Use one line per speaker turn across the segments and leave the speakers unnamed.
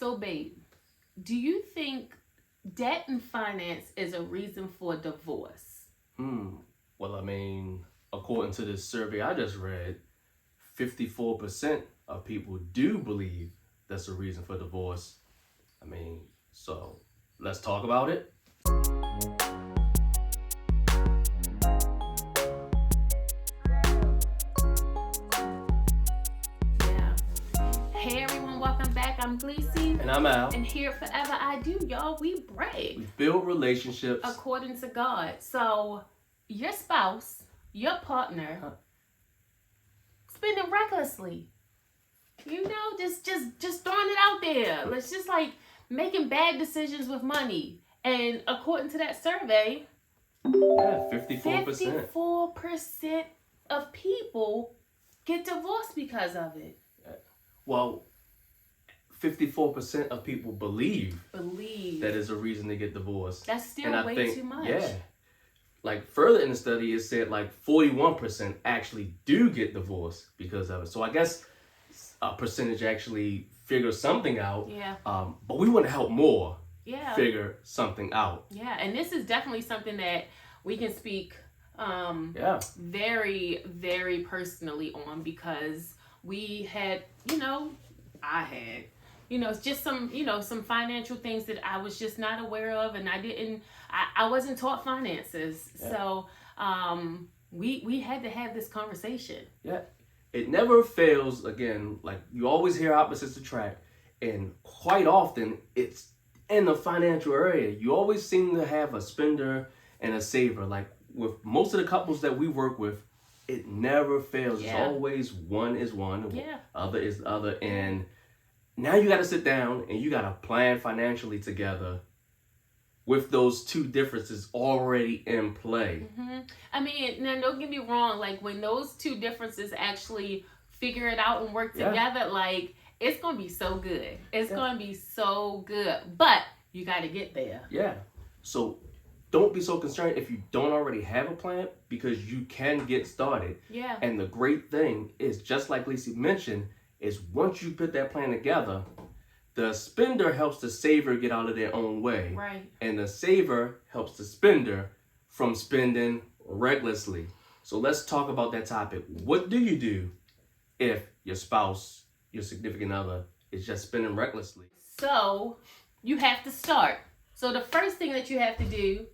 So, babe, do you think debt and finance is a reason for divorce?
Hmm. Well, I mean, according to this survey I just read, 54% of people do believe that's a reason for divorce. I mean, so let's talk about it.
Yeah. Hey everyone, welcome back. I'm Gleesy.
And I'm Al.
And here forever I do, y'all. We brag.
We build relationships
according to God. So your spouse, your partner, spending recklessly. You know, just throwing it out there. Let's just like making bad decisions with money. And according to that survey,
Yeah, 54%.
54% of people get divorced because of it.
Well, 54% of people believe
Believe.
that is a reason to get divorced.
That's still way too much.
Yeah. Like further in the study, it said like 41% actually do get divorced because of it. So I guess a percentage actually figure something out.
Yeah.
But we want to help more
Yeah.
figure something out.
Yeah, and this is definitely something that we can speak very, very personally on, because we had, I had, just some financial things that I was just not aware of, and I wasn't taught finances.
Yeah.
So we had to have this conversation.
Yeah. It never fails, again, like you always hear opposites attract, and quite often it's in the financial area. You always seem to have a spender and a saver. Like with most of the couples that we work with, it never fails.
Yeah.
It's always one is one,
Yeah.
other is the other. And now you got to sit down and you got to plan financially together with those two differences already in play.
Mm-hmm. I mean, now don't get me wrong. Like when those two differences actually figure it out and work together, like it's gonna be so good. It's gonna be so good. But you got to get there.
Yeah. So don't be so concerned if you don't already have a plan, because you can get started.
Yeah.
And the great thing is, just like Lacey mentioned, is once you put that plan together, the spender helps the saver get out of their own way.
Right.
And the saver helps the spender from spending recklessly. So let's talk about that topic. What do you do if your spouse, your significant other, is just spending recklessly?
So you have to start. So the first thing that you have to do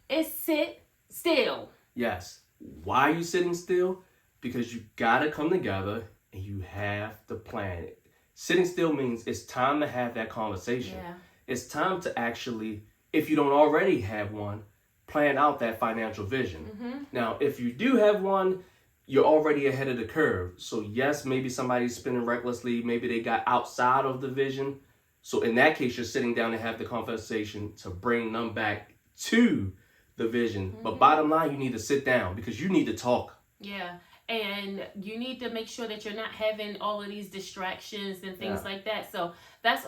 is sit still.
Yes. Why are you sitting still? Because you gotta come together and you have to plan it. Sitting still means it's time to have that conversation.
Yeah.
It's time to actually, if you don't already have one, plan out that financial vision.
Mm-hmm.
Now, if you do have one, you're already ahead of the curve. So yes, maybe somebody's spending recklessly. Maybe they got outside of the vision. So in that case, you're sitting down to have the conversation to bring them back to the vision.
Mm-hmm.
But bottom line, you need to sit down because you need to talk.
Yeah. And you need to make sure that you're not having all of these distractions and things like that. So that's,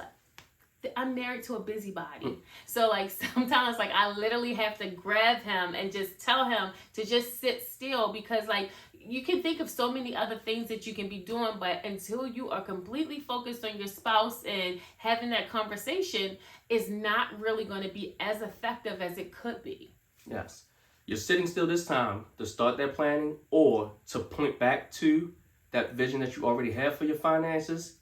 I'm married to a busybody. So like sometimes like I literally have to grab him and just tell him to just sit still, because like you can think of so many other things that you can be doing, but until you are completely focused on your spouse and having that conversation, is not really going to be as effective as it could be.
Yes. You're sitting still this time to start that planning or to point back to that vision that you already have for your finances.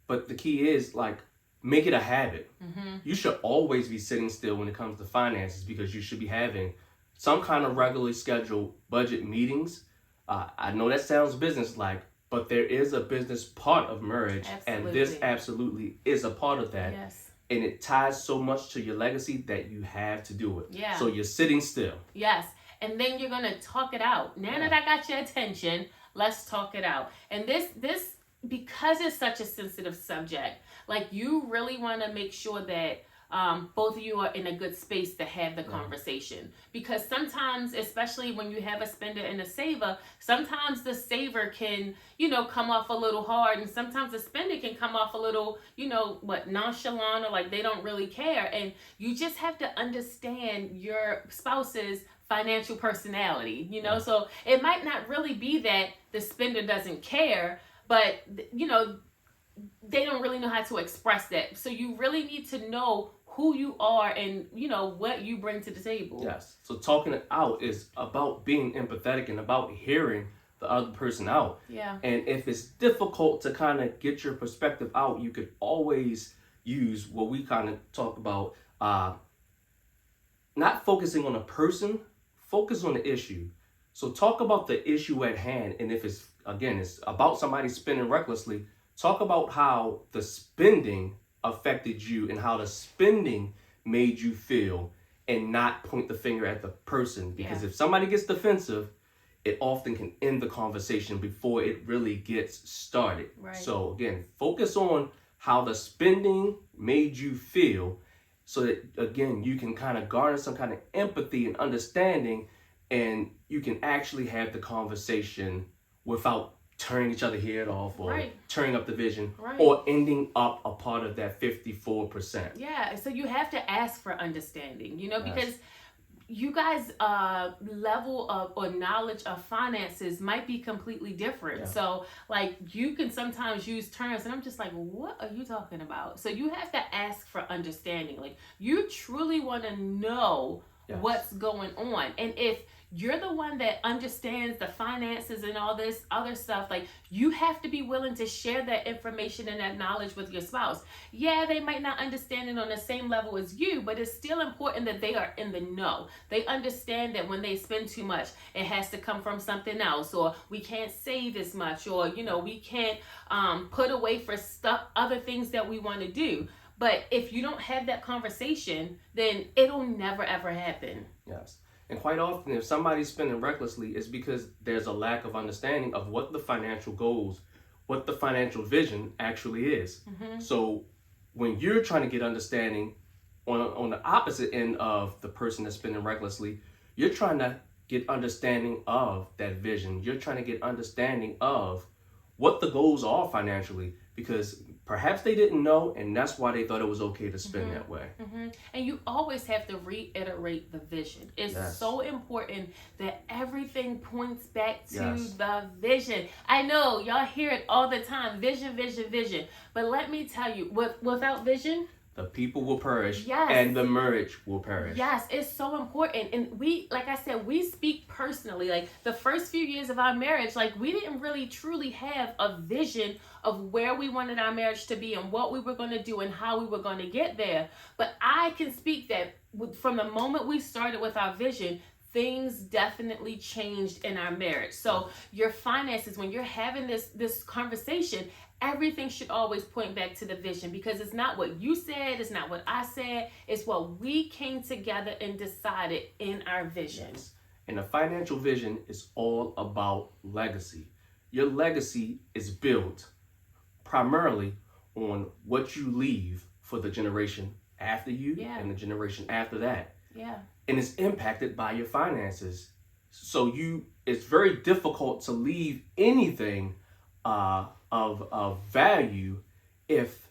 But the key is, like, make it a habit.
Mm-hmm.
You should always be sitting still when it comes to finances, because you should be having some kind of regularly scheduled budget meetings. I know that sounds business-like, but there is a business part of marriage.
Absolutely.
And this absolutely is a part of that.
Yes.
And it ties so much to your legacy that you have to do it.
Yeah.
So you're sitting still.
Yes. And then you're going to talk it out. Now that I got your attention, let's talk it out. And this, because it's such a sensitive subject, like you really want to make sure that both of you are in a good space to have the conversation. Because sometimes, especially when you have a spender and a saver, sometimes the saver can, come off a little hard, and sometimes the spender can come off a little, nonchalant, or like they don't really care. And you just have to understand your spouse's financial personality, So it might not really be that the spender doesn't care, but they don't really know how to express that. So you really need to know who you are and what you bring to the table.
Yes. So talking it out is about being empathetic and about hearing the other person out.
Yeah.
And if it's difficult to kind of get your perspective out, you could always use what we kind of talk about, not focusing on a person, focus on the issue. So talk about the issue at hand, and if it's about somebody spending recklessly, talk about how the spending affected you and how the spending made you feel, and not point the finger at the person, because if somebody gets defensive, it often can end the conversation before it really gets started.
Right.
So again, focus on how the spending made you feel, so that again you can kind of garner some kind of empathy and understanding, and you can actually have the conversation without turning each other head off, or turning up the vision, or ending up a part of that 54%.
Yeah, so you have to ask for understanding, because you guys level of or knowledge of finances might be completely different.
Yeah.
So like you can sometimes use terms and I'm just like, what are you talking about? So you have to ask for understanding. Like you truly want to know what's going on. And if you're the one that understands the finances and all this other stuff, like you have to be willing to share that information and that knowledge with your spouse. Yeah, they might not understand it on the same level as you, but it's still important that they are in the know. They understand that when they spend too much, it has to come from something else, or we can't save as much, or we can't put away for stuff, other things that we want to do. But if you don't have that conversation, then it'll never ever happen.
Yes. And quite often, if somebody's spending recklessly, it's because there's a lack of understanding of what the financial goals, what the financial vision actually is.
Mm-hmm.
So when you're trying to get understanding on the opposite end of the person that's spending recklessly, you're trying to get understanding of that vision. You're trying to get understanding of what the goals are financially, because perhaps they didn't know, and that's why they thought it was okay to spend that way.
Mm-hmm. And you always have to reiterate the vision. It's so important that everything points back to the vision. I know y'all hear it all the time, vision, vision, vision. But let me tell you, without vision,
the people will perish, and the marriage will perish.
Yes, it's so important. And we, like I said, we speak personally. Like the first few years of our marriage, like we didn't really truly have a vision of where we wanted our marriage to be and what we were going to do and how we were going to get there. But I can speak that from the moment we started with our vision, things definitely changed in our marriage. So your finances, when you're having this conversation, everything should always point back to the vision, because it's not what you said, it's not what I said, it's what we came together and decided in our vision.
Yes. And the financial vision is all about legacy. Your legacy is built primarily on what you leave for the generation after you and the generation after that.
Yeah.
And it's impacted by your finances. So it's very difficult to leave anything of value if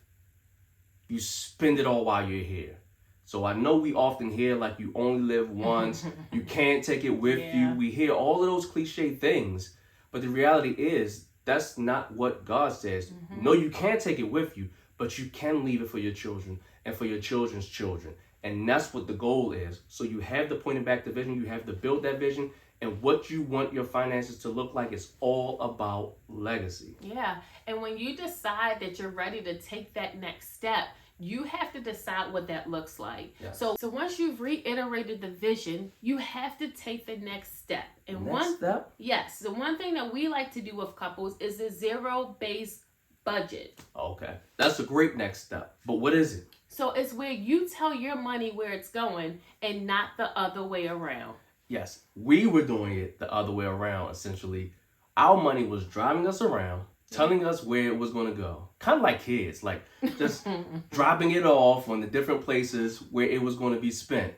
you spend it all while you're here. So I know we often hear like you only live once, you can't take it with you. We hear all of those cliche things, but the reality is that's not what God says. No, you can't take it with you, but you can leave it for your children and for your children's children. And that's what the goal is. So you have to point it back to vision, you have to build that vision, and what you want your finances to look like is all about legacy.
Yeah, and when you decide that you're ready to take that next step, you have to decide what that looks like.
Yes.
So once you've reiterated the vision, you have to take the next step. And
next step?
Yes, the one thing that we like to do with couples is a zero-based budget.
Okay, that's a great next step. But what is it?
So it's where you tell your money where it's going and not the other way around.
Yes, we were doing it the other way around, essentially. Our money was driving us around, telling us where it was going to go. Kind of like kids, like just dropping it off on the different places where it was going to be spent.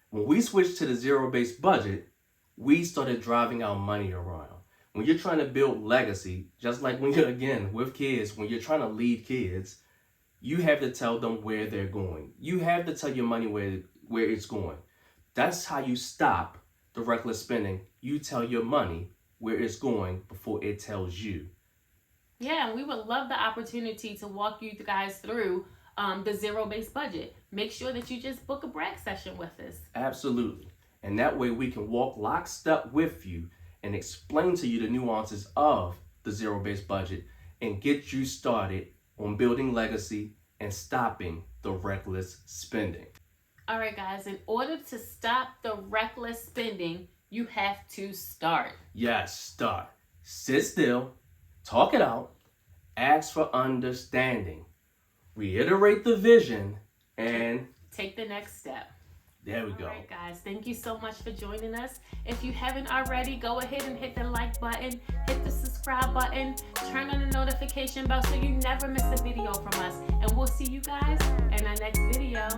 When we switched to the zero-based budget, we started driving our money around. When you're trying to build legacy, just like when you're, again, with kids, when you're trying to lead kids, you have to tell them where they're going. You have to tell your money where it's going. That's how you stop the reckless spending. You tell your money where it's going before it tells you.
Yeah, and we would love the opportunity to walk you guys through the zero-based budget. Make sure that you just book a brag session with us.
Absolutely. And that way we can walk lockstep with you and explain to you the nuances of the zero-based budget and get you started on building legacy and stopping the reckless spending.
All right, guys, in order to stop the reckless spending, you have to start.
Yes, start. Sit still, talk it out, ask for understanding, reiterate the vision, and
take the next step.
There we go.
All right, guys, thank you so much for joining us. If you haven't already, go ahead and hit the like button, hit the subscribe button, turn on the notification bell so you never miss a video from us. And we'll see you guys in our next video.